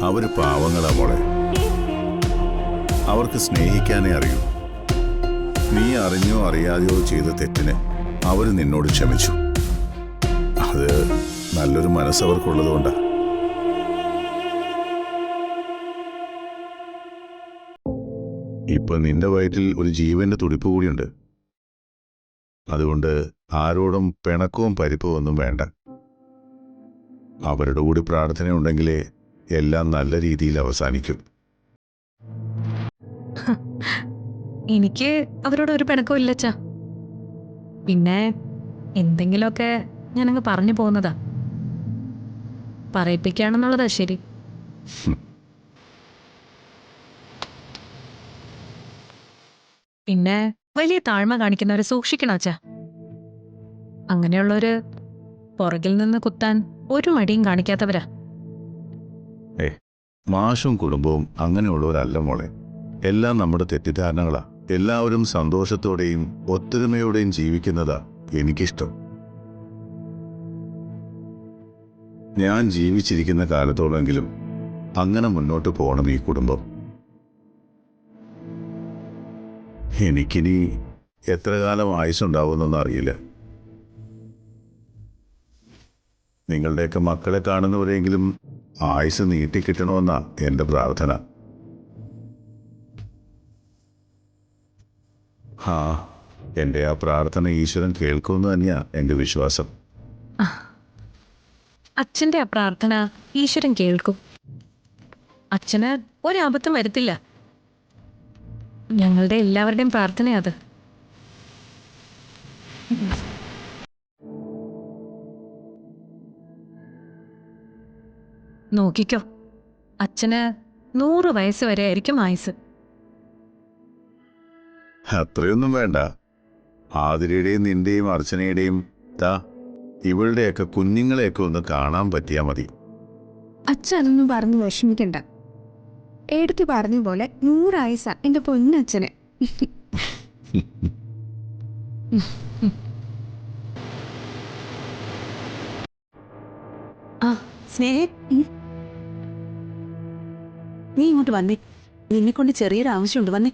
അവര് പാവങ്ങളാ മോളെ. അവർക്ക് സ്നേഹിക്കാനേ അറിയൂ. നീ അറിഞ്ഞോ അറിയാതെയോ ചെയ്ത തെറ്റിന് അവര് നിന്നോട് ക്ഷമിച്ചു. അത് നല്ലൊരു മനസ്സവർക്കുള്ളതുകൊണ്ടാ. ഇപ്പൊ നിന്റെ വയറ്റിൽ ഒരു ജീവന്റെ തുടിപ്പ് കൂടിയുണ്ട്. അതുകൊണ്ട് ആരോടും പിണക്കവും പരിപ്പവും ഒന്നും വേണ്ട. അവരുടെ കൂടി പ്രാർത്ഥനയുണ്ടെങ്കിലേ എല്ലാം നല്ല രീതിയിൽ അവസാനിക്കും. എനിക്ക് അവരോട് ഒരു പിണക്കവും ഇല്ലച്ചാ. പിന്നെ എന്തെങ്കിലുമൊക്കെ ഞാനങ്ങ് പറഞ്ഞു പോകുന്നതാ. പറയിപ്പിക്കുകയാണെന്നുള്ളതാ ശരി. പിന്നെ വലിയ താഴ്മ കാണിക്കുന്നവരെ സൂക്ഷിക്കണം അച്ഛാ. അങ്ങനെയുള്ളവര് പുറകിൽ നിന്ന് കുത്താൻ ഒരു മടിയും കാണിക്കാത്തവരാ. മാഷും കുടുംബവും അങ്ങനെയുള്ളവരല്ല മോളെ. എല്ലാം നമ്മുടെ തെറ്റിദ്ധാരണകളാ. എല്ലാവരും സന്തോഷത്തോടെയും ഒത്തൊരുമയോടെയും ജീവിക്കുന്നതാ എനിക്കിഷ്ടം. ഞാൻ ജീവിച്ചിരിക്കുന്ന കാലത്തോളെങ്കിലും അങ്ങനെ മുന്നോട്ട് പോകണം ഈ കുടുംബം. എനിക്കിനി എത്ര കാലം ആയുസ്സുണ്ടാവുമെന്നൊന്നും അറിയില്ല. നിങ്ങളുടെയൊക്കെ മക്കളെ കാണുന്നവരെങ്കിലും ആയുസ് നീട്ടിക്കിട്ടണമെന്നാ എൻ്റെ പ്രാർത്ഥന. എൻ്റെ ആ പ്രാർത്ഥന ഈശ്വരൻ കേൾക്കുമെന്ന് തന്നെയാ എൻ്റെ വിശ്വാസം. അച്ഛൻ്റെ ആ പ്രാർത്ഥന ഈശ്വരൻ കേൾക്കും. അച്ഛന് ഒരബദ്ധം വരുത്തില്ല. ഞങ്ങളുടെ എല്ലാവരുടെയും പ്രാർത്ഥനയാ അത്. നോക്കിക്കോ, അച്ഛന് 100 വയസ്സ് വരെ ആയിരിക്കും ആയുസ്. അത്രയൊന്നും വേണ്ട. ആതിരയുടെയും നിന്റെയും അർച്ചനയുടെയും ഇവളുടെയൊക്കെ കുഞ്ഞുങ്ങളെയൊക്കെ ഒന്ന് കാണാൻ പറ്റിയാ മതി. അച്ഛൻ അതൊന്നും പറഞ്ഞ് വിഷമിക്കണ്ട. എടുത്ത് പറഞ്ഞ പോലെ 100 ആയുസാ എന്റെ പൊന്നച്ഛന്. ആ സ്നേഹ, നീ ഇങ്ങോട്ട് വന്നേ. നിന്നെ കൊണ്ട് ചെറിയൊരു ആവശ്യമുണ്ട്. വന്നേ.